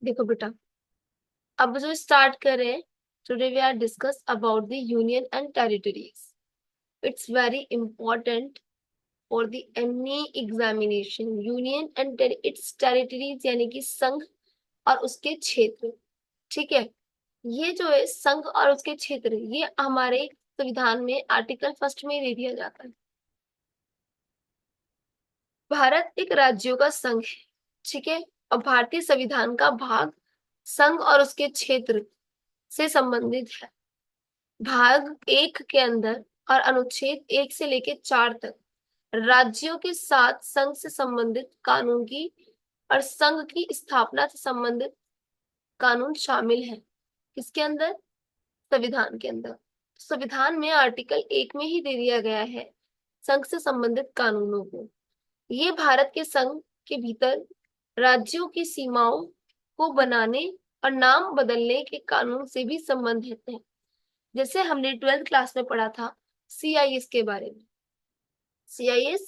देखो बेटा, अब जो स्टार्ट करें, today we are discuss about the union and territories. It's very important for the any examination. Union and its territories यानी कि संघ और उसके क्षेत्र. ठीक है. ये जो है संघ और उसके क्षेत्र, ये हमारे संविधान में आर्टिकल फर्स्ट में दे दिया जाता है. भारत एक राज्यों का संघ है. ठीक है. और भारतीय संविधान का भाग संघ और उसके क्षेत्र से संबंधित है. भाग एक के अंदर और अनुच्छेद 1 से लेकर 4 तक राज्यों के साथ संघ से संबंधित कानून की और संघ की स्थापना से संबंधित कानून शामिल है. किसके अंदर? संविधान के अंदर. संविधान में आर्टिकल 1 में ही दे दिया गया है संघ से संबंधित कानूनों को. ये भारत के संघ के भीतर राज्यों की सीमाओं को बनाने और नाम बदलने के कानून से भी संबंधित है. जैसे हमने 12th क्लास में पढ़ा था CIS के बारे में. CIS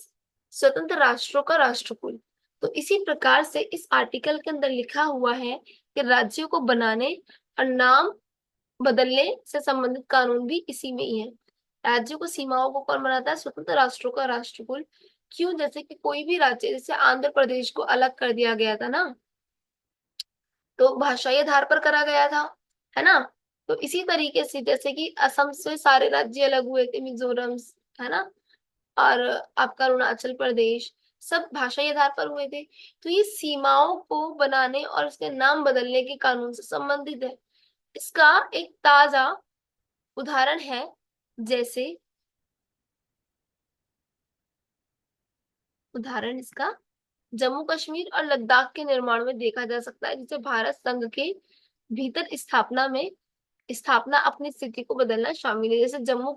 स्वतंत्र राष्ट्रों का राष्ट्रकुल. तो इसी प्रकार से इस आर्टिकल के अंदर लिखा हुआ है कि राज्यों को बनाने और नाम बदलने से संबंधित कानून भी इसी में ही है. राज्यों को सीमाओं को कौन बनाता है? स्वतंत्र राष्ट्रों का राष्ट्रकुल. क्यों? जैसे कि कोई भी राज्य, जैसे आंध्र प्रदेश को अलग कर दिया गया था ना, तो भाषाई आधार पर करा गया था, है ना. तो इसी तरीके से जैसे कि असम से सारे राज्य अलग हुए थे, मिजोरम, है ना, और आपका अरुणाचल प्रदेश, सब भाषाई आधार पर हुए थे. तो ये सीमाओं को बनाने और उसके नाम बदलने के कानून से संबंधित है. इसका एक ताजा उदाहरण है, जैसे उदाहरण इसका जम्मू कश्मीर और लद्दाख के निर्माण में देखा जा सकता है, जिसे भारत संघ के भीतर स्थापना अपनी स्थिति को बदलना शामिल है. जैसे जम्मू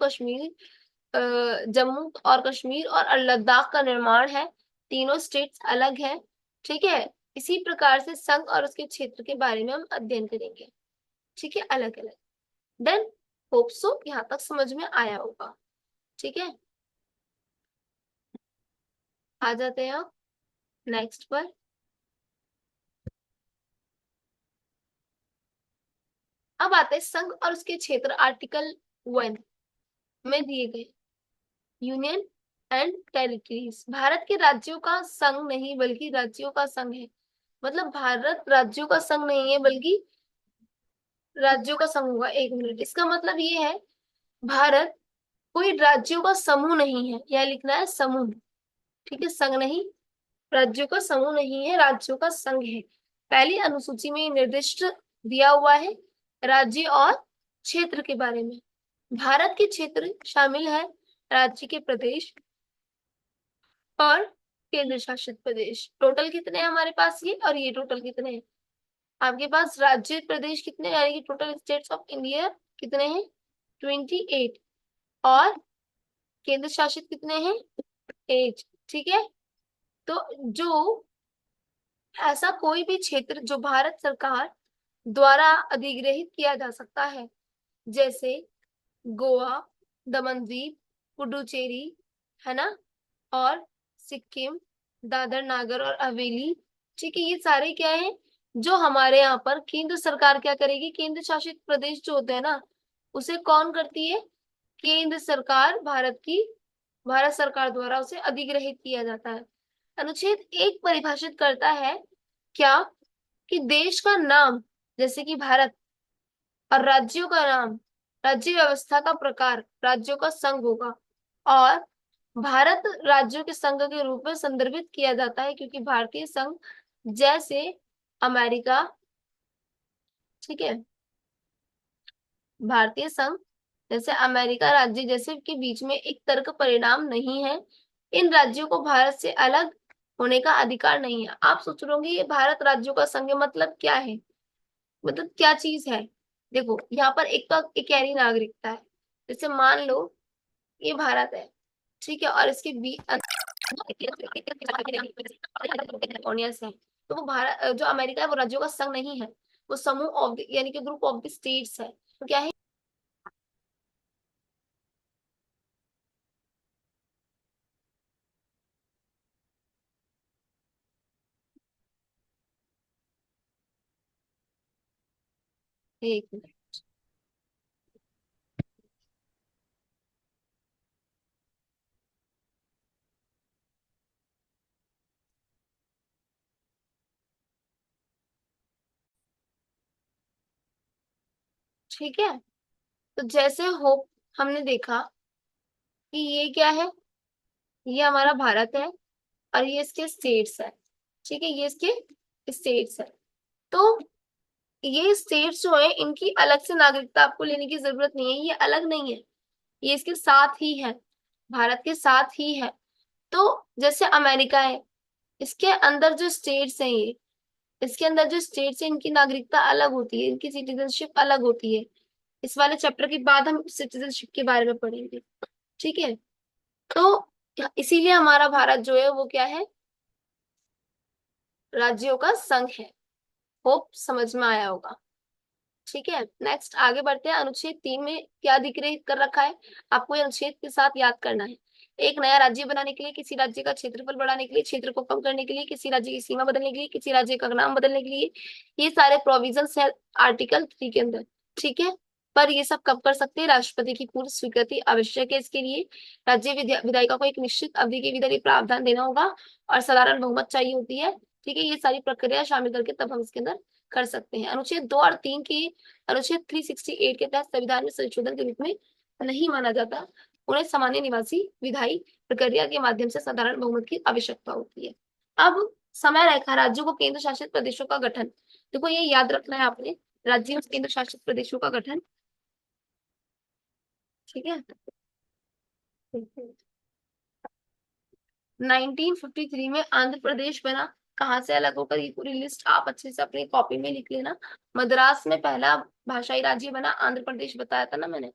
और कश्मीर और लद्दाख का निर्माण है, तीनों स्टेट्स अलग है. ठीक है. इसी प्रकार से संघ और उसके क्षेत्र के बारे में हम अध्ययन करेंगे. ठीक है, अलग अलग. देन होप सो यहाँ तक समझ में आया होगा. ठीक है, आ जाते हैं आप नेक्स्ट पर. अब आते हैं संघ और उसके क्षेत्र. आर्टिकल 1 में दिए गए यूनियन एंड टेरिटरीज. भारत के राज्यों का संघ नहीं बल्कि राज्यों का संघ है. मतलब भारत राज्यों का संघ नहीं है बल्कि राज्यों का संघ हुआ. 1 मिनट. इसका मतलब ये है, भारत कोई राज्यों का समूह नहीं है. यह लिखना है समूह. ठीक है, संघ नहीं. राज्यों का समूह नहीं है, राज्यों का संघ है. पहली अनुसूची में निर्दिष्ट दिया हुआ है राज्य और क्षेत्र के बारे में. भारत के क्षेत्र शामिल है राज्य के प्रदेश और केंद्र शासित प्रदेश. टोटल कितने हैं हमारे पास ये, और ये टोटल कितने हैं आपके पास? राज्य प्रदेश कितने, यानी कि टोटल स्टेट्स ऑफ इंडिया कितने हैं? 28. और केंद्र शासित कितने हैं? 8. ठीक है. तो जो ऐसा कोई भी क्षेत्र जो भारत सरकार द्वारा अधिग्रहित किया जा सकता है, जैसे गोवा, दमन द्वीप, पुडुचेरी, है ना, और सिक्किम, दादर नागर और हवेली. ठीक है, ये सारे क्या है जो हमारे यहाँ पर केंद्र सरकार क्या करेगी? केंद्र शासित प्रदेश जो होते हैं ना, उसे कौन करती है? केंद्र सरकार. भारत सरकार द्वारा उसे अधिग्रहित किया जाता है. अनुच्छेद 1 परिभाषित करता है क्या? कि देश का नाम, जैसे कि भारत, और राज्यों का नाम, राज्य व्यवस्था का प्रकार राज्यों का संघ होगा. और भारत राज्यों के संघ के रूप में संदर्भित किया जाता है, क्योंकि भारतीय संघ जैसे अमेरिका, ठीक है, भारतीय संघ जैसे अमेरिका राज्य जैसे के बीच में एक तर्क परिणाम नहीं है. इन राज्यों को भारत से अलग होने का अधिकार नहीं है. आप सोच रहे होंगे ये भारत राज्यों का संघ मतलब क्या है, मतलब क्या चीज है? देखो, यहाँ पर एक तो एक गहरी नागरिकता है. जैसे मान लो ये भारत है, ठीक है, और इसके बीच कैलिफोर्निया से है. तो वो भारत, जो अमेरिका है वो राज्यों का संघ नहीं है, वो समूह ऑफ यानी कि ग्रुप ऑफ द स्टेट्स है. तो क्या है? एक मिनट। ठीक है, तो जैसे होप हमने देखा कि ये क्या है, ये हमारा भारत है और ये इसके स्टेट्स है। ठीक है, ये इसके स्टेट्स है। तो ये स्टेट्स जो है इनकी अलग से नागरिकता आपको लेने की जरूरत नहीं है, ये अलग नहीं है, ये इसके साथ ही है, भारत के साथ ही है। तो जैसे अमेरिका है, इसके अंदर जो स्टेट्स हैं ये, इसके अंदर जो स्टेट्स है इनकी नागरिकता अलग होती है, इनकी सिटीजनशिप अलग होती है। इस वाले चैप्टर के बाद हम सिटीजनशिप के बारे में पढ़ेंगे। ठीक है, तो इसीलिए हमारा भारत जो है वो क्या है, राज्यों का संघ है। होप समझ में आया होगा। ठीक है, नेक्स्ट आगे बढ़ते हैं। अनुच्छेद 3 में क्या अधिकृत कर रखा है, आपको ये अनुच्छेद के साथ याद करना है। एक नया राज्य बनाने के लिए, किसी राज्य का क्षेत्रफल बढ़ाने के लिए, क्षेत्र को कम करने के लिए, किसी राज्य की सीमा बदलने के लिए, किसी राज्य का नाम बदलने के लिए, ये सारे प्रोविजंस है आर्टिकल 3 के अंदर। ठीक है, पर ये सब कब कर सकते हैं, राष्ट्रपति की पूर्व स्वीकृति आवश्यक है इसके लिए। राज्य विधायिका को एक निश्चित अवधि के भीतर ये प्रावधान देना होगा और साधारण बहुमत चाहिए होती है। ठीक है, ये सारी प्रक्रिया शामिल करके तब हम इसके अंदर कर सकते हैं। अनुच्छेद 2 और 3 की, अनुच्छेद 368 के तहत संविधान में संशोधन के रूप में नहीं माना जाता, उन्हें सामान्य निवासी विधायी प्रक्रिया के माध्यम से साधारण बहुमत की आवश्यकता होती है। अब समय रेखा, राज्यों को केंद्र शासित प्रदेशों का गठन, देखो ये याद रखना है आपने, राज्यों केंद्र शासित प्रदेशों का गठन। ठीक है, 1953 में आंध्र प्रदेश बना। कहाँ से अलग होकर, ये पूरी लिस्ट आप अच्छे से अपनी कॉपी में लिख लेना। मद्रास में पहला भाषाई राज्य बना, आंध्र प्रदेश बताया था ना मैंने,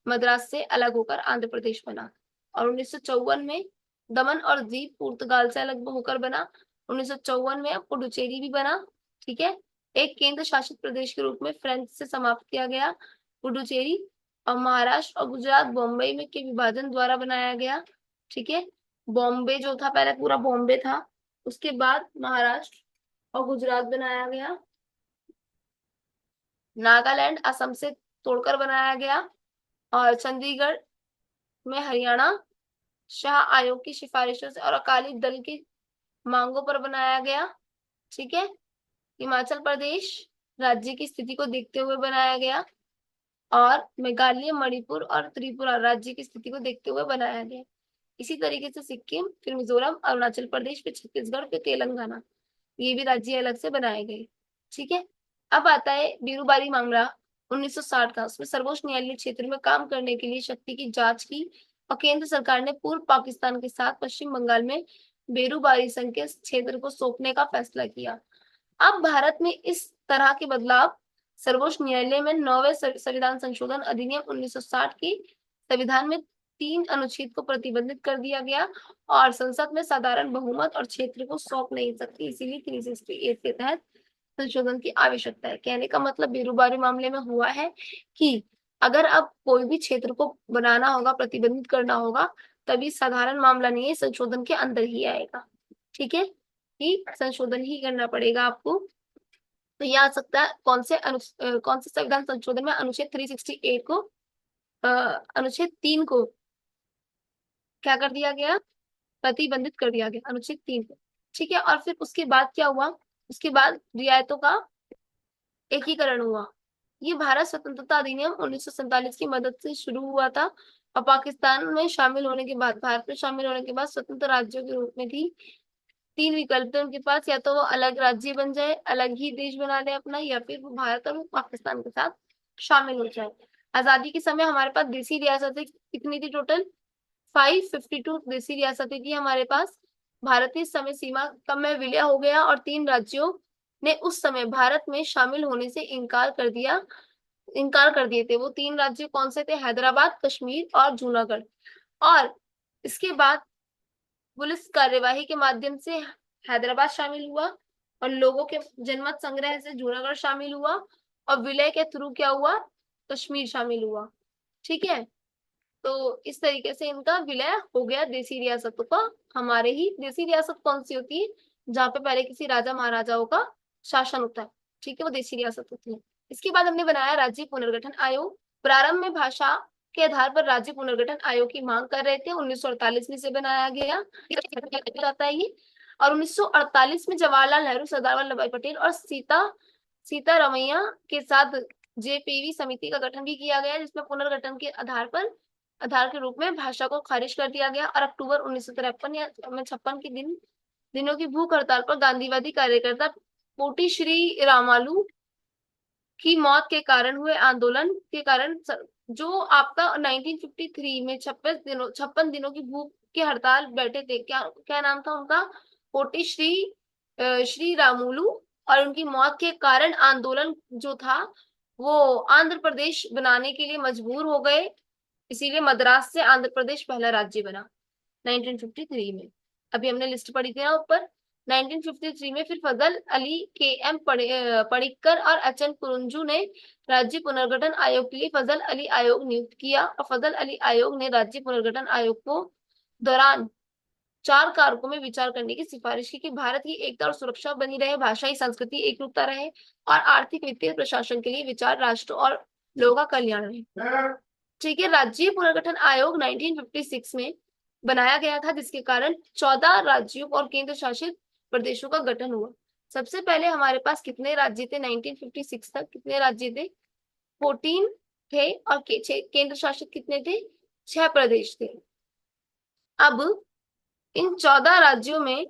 मद्रास से अलग होकर आंध्र प्रदेश बना। और 1954 में दमन और दीव पुर्तगाल से अलग होकर बना। 1954 में पुडुचेरी भी बना। ठीक है, एक केंद्र शासित प्रदेश के रूप में फ्रेंच से समाप्त किया गया पुडुचेरी। और महाराष्ट्र और गुजरात बॉम्बे में के विभाजन द्वारा बनाया गया। ठीक है, बॉम्बे जो था पहले पूरा बॉम्बे था, उसके बाद महाराष्ट्र और गुजरात बनाया गया। नागालैंड असम से तोड़कर बनाया गया। और चंडीगढ़ में हरियाणा शाह आयोग की सिफारिशों से और अकाली दल की मांगों पर बनाया गया। ठीक है, हिमाचल प्रदेश राज्य की स्थिति को देखते हुए बनाया गया। और मेघालय, मणिपुर और त्रिपुरा राज्य की स्थिति को देखते हुए बनाया गया। इसी तरीके से सिक्किम, फिर मिजोरम, अरुणाचल प्रदेश, फिर छत्तीसगढ़, फिर तेलंगाना, ये भी राज्य अलग से बनाए गए। ठीक है, अब आता है बीरूबारी मामला 1960 का। उसमें सर्वोच्च न्यायालय क्षेत्र में काम करने के लिए शक्ति की जांच की और केंद्र सरकार ने पूर्व पाकिस्तान के साथ पश्चिम बंगाल में बेरूबारी संघ के क्षेत्र को सौंपने का फैसला किया। अब भारत में इस तरह के बदलाव सर्वोच्च न्यायालय में 9वें संविधान संशोधन अधिनियम 1960 की संविधान में 3 अनुच्छेद को प्रतिबंधित कर दिया गया और संसद में साधारण बहुमत और क्षेत्र को सौंप नहीं सकती, इसीलिए 368 के तहत संशोधन की आवश्यकता है। कहने का मतलब बेरोजगारी मामले में हुआ है कि अगर अब कोई भी क्षेत्र को बनाना होगा, प्रतिबंधित करना होगा, तभी साधारण मामला नहीं है, संशोधन के अंदर ही आएगा। ठीक है, कि संशोधन ही करना पड़ेगा आपको। तो ये आ सकता है कौन से संविधान संशोधन में, अनुच्छेद 368 को, अनुच्छेद 3 को क्या कर दिया गया, प्रतिबंधित कर दिया गया, अनुच्छेद 3 को। ठीक है, और फिर उसके बाद क्या हुआ, उसके बाद रियायतों का एकीकरण हुआ। ये भारत स्वतंत्रता अधिनियम 1947 की मदद से शुरू हुआ था और पाकिस्तान में शामिल होने के बाद, भारत में शामिल होने के बाद स्वतंत्र राज्यों के रूप में थी। 3 विकल्प थे उनके पास, या तो वो अलग राज्य बन जाए, अलग ही देश बना ले अपना, या फिर वो भारत और पाकिस्तान के साथ शामिल हो जाए। आजादी के समय हमारे पास देसी रियासतें कितनी थी, टोटल 552 देसी रियासतें थी हमारे पास। भारतीय समय सीमा कब में विलय हो गया और 3 राज्यों ने उस समय भारत में शामिल होने से इनकार कर दिए थे। वो 3 राज्य कौन से थे, हैदराबाद, कश्मीर और जूनागढ़। और इसके बाद पुलिस कार्यवाही के माध्यम से हैदराबाद शामिल हुआ और लोगों के जनमत संग्रह से जूनागढ़ शामिल हुआ और विलय के थ्रू क्या हुआ, कश्मीर शामिल हुआ। ठीक है, तो इस तरीके से इनका विलय हो गया देसी रियासतों का। हमारे ही देसी रियासत कौन सी होती है, जहाँ पे पहले किसी राजा महाराजाओं का शासन होता है। ठीक है, वो देसी रियासत होती है। इसके बाद हमने बनाया राज्य पुनर्गठन आयोग। प्रारंभ में भाषा के आधार पर राज्य पुनर्गठन आयोग की मांग कर रहे थे, 1948 में से बनाया गया जाता है ये। और 1948 में जवाहरलाल नेहरू, सरदार वल्लभ भाई पटेल और सीतारमैया के साथ जेपीवी समिति का गठन भी किया गया, जिसमें पुनर्गठन के आधार के रूप में भाषा को खारिज कर दिया गया। और अक्टूबर 1953 या 56 के दिनों की भूख हड़ताल पर गांधीवादी कार्यकर्ता पोटी श्री रामालू की मौत के कारण हुए आंदोलन के कारण जो आपका 1953 में 56 दिनों की भूख की हड़ताल बैठे थे, क्या क्या नाम था उनका, पोटी श्री रामुलू। और उनकी मौत के कारण आंदोलन जो था वो आंध्र प्रदेश बनाने के लिए मजबूर हो गए, इसीलिए मद्रास से आंध्र प्रदेश पहला राज्य बना 1953 में। अभी हमने लिस्ट पढ़ी थी ना ऊपर। 1953 में फिर फजल अली के एम पडिक्कर और एचएन कुरुंजू ने राज्य पुनर्गठन आयोग के लिए फजल अली आयोग नियुक्त किया। और फजल अली आयोग ने राज्य पुनर्गठन आयोग को दौरान 4 कारकों में विचार करने की सिफारिश की कि भारत की एकता और सुरक्षा बनी रहे, भाषाई संस्कृति एकरूपता रहे और आर्थिक वित्तीय प्रशासन के लिए विचार राष्ट्र और लोगों का कल्याण रहे। ठीक है, राज्य पुनर्गठन आयोग 1956 में बनाया गया था, जिसके कारण 14 राज्यों और केंद्र शासित प्रदेशों का गठन हुआ। सबसे पहले हमारे पास कितने राज्य थे 1956 तक, कितने राज्य थे, 14 थे। और केंद्र शासित कितने थे, 6 प्रदेश थे। अब इन 14 राज्यों में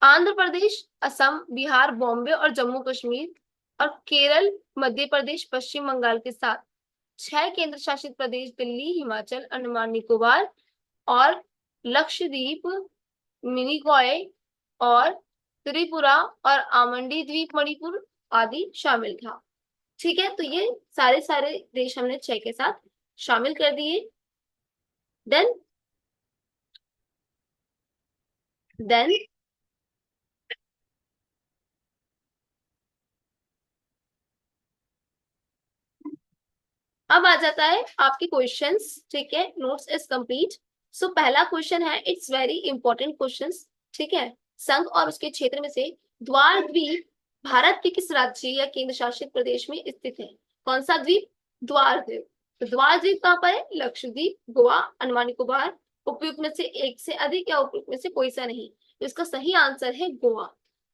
आंध्र प्रदेश, असम, बिहार, बॉम्बे और जम्मू कश्मीर और केरल, मध्य प्रदेश, पश्चिम बंगाल के साथ 6 केंद्र शासित प्रदेश दिल्ली, हिमाचल, अंडमान निकोबार और लक्षद्वीप, मिनिकॉय और त्रिपुरा और आमंडी द्वीप, मणिपुर आदि शामिल था। ठीक है, तो ये सारे देश हमने 6 के साथ शामिल कर दिए। देन अब आ जाता है आपके क्वेश्चंस। ठीक है, नोट्स इज कंप्लीट। सो पहला क्वेश्चन है, इट्स वेरी इंपॉर्टेंट क्वेश्चंस। ठीक है, संघ और उसके क्षेत्र में से द्वार द्वीप भारत के किस राज्य या केंद्र शासित प्रदेश में स्थित है? कौन सा द्वीप? द्वार द्वीप। तो द्वार द्वीप कहाँ पर है? लक्षद्वीप, गोवा, अंडमान निकोबार। उपयुक्त में से एक से अधिक या उपयुक्त में से कोई सा नहीं। तो इसका सही आंसर है गोवा।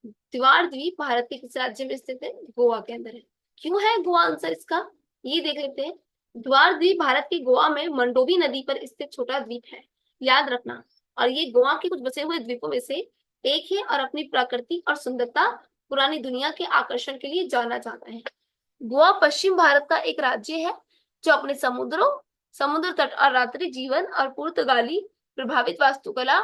द्वार द्वीप भारत के किस राज्य में स्थित है? गोवा के अंदर है। क्यों है गोवा आंसर इसका, ये देख लेते हैं। द्वार द्वीप भारत के गोवा में मंडोवी नदी पर स्थित छोटा द्वीप है, याद रखना। और ये गोवा के कुछ बसे हुए द्वीपों में से एक है और अपनी प्रकृति और सुंदरता पुरानी दुनिया के आकर्षण के लिए जाना जाता है। गोवा पश्चिम भारत का एक राज्य है जो अपने समुद्र तट और रात्रि जीवन और पुर्तगाली प्रभावित वास्तुकला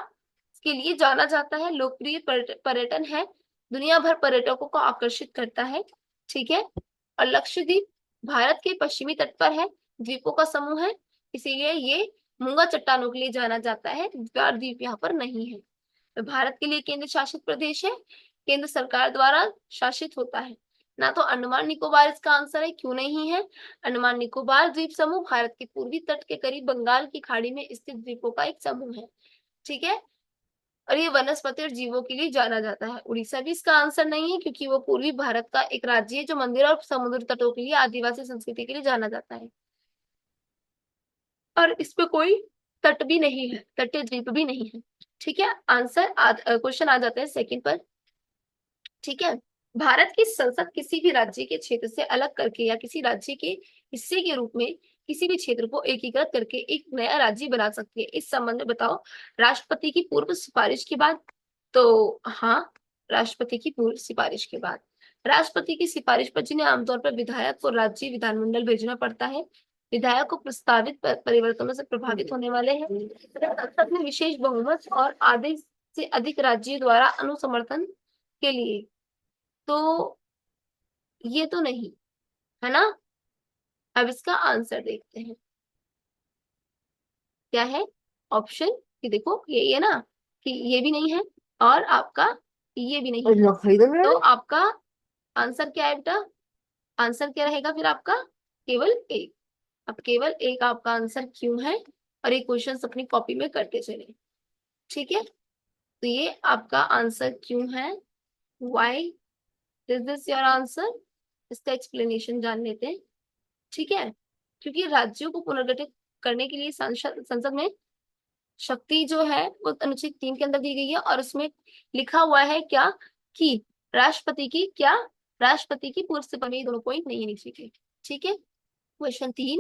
के लिए जाना जाता है। लोकप्रिय पर्यटन है, दुनिया भर पर्यटकों को आकर्षित करता है। ठीक है, और लक्षद्वीप भारत के पश्चिमी तट पर है, द्वीपों का समूह है, इसीलिए ये मूंगा चट्टानों के लिए जाना जाता है। द्वीप यहाँ पर नहीं है। तो भारत के लिए केंद्र शासित प्रदेश है, केंद्र सरकार द्वारा शासित होता है ना। तो अंडमान निकोबार इसका आंसर है। क्यों नहीं है? अंडमान निकोबार द्वीप समूह भारत के पूर्वी तट के करीब बंगाल की खाड़ी में स्थित द्वीपों का एक समूह है। ठीक है, और ये वनस्पति और जीवों के लिए जाना जाता है। उड़ीसा भी इसका आंसर नहीं है, क्योंकि वो पूर्वी भारत का एक राज्य है जो मंदिर और समुद्र तटों के लिए आदिवासी संस्कृति के लिए जाना जाता है। और इसमें कोई तट भी नहीं है, तटीय द्वीप भी नहीं है। ठीक है, आंसर क्वेश्चन आ जाता है सेकंड पर। ठीक है, भारत की संसद किसी भी राज्य के क्षेत्र से अलग करके या किसी राज्य के हिस्से के रूप में किसी भी क्षेत्र को एकीकृत करके एक नया राज्य बना सकती है। इस संबंध में बताओ, राष्ट्रपति की पूर्व सिफारिश के बाद। तो हाँ, राष्ट्रपति की पूर्व सिफारिश के बाद। राष्ट्रपति की सिफारिश पर जिन्हें आमतौर पर विधायक को राज्य विधानमंडल भेजना पड़ता है, विधायक को प्रस्तावित परिवर्तनों से प्रभावित होने वाले हैं, संसद में विशेष बहुमत और आधे से अधिक राज्यों द्वारा अनुसमर्थन के लिए। तो ये तो नहीं है ना। अब इसका आंसर देखते हैं क्या है। ऑप्शन कि देखो ये ना, कि ये भी नहीं है और आपका ये भी नहीं है। तो आपका आंसर क्या है बेटा? आंसर क्या रहेगा फिर आपका? केवल एक। अब केवल एक आपका आंसर क्यों है, और ये क्वेश्चन अपनी कॉपी में करते चले। ठीक है, तो ये आपका आंसर क्यों है, why is this your answer? इसका एक्सप्लेनेशन जान लेते हैं। ठीक है, क्योंकि राज्यों को पुनर्गठित करने के लिए संसद में शक्ति जो है वो अनुच्छेद 3 के अंदर दी गई है, और उसमें लिखा हुआ है क्या, कि राष्ट्रपति की पूर्व से बने दोनों पॉइंट नहीं है नीचे के। ठीक है, क्वेश्चन 3,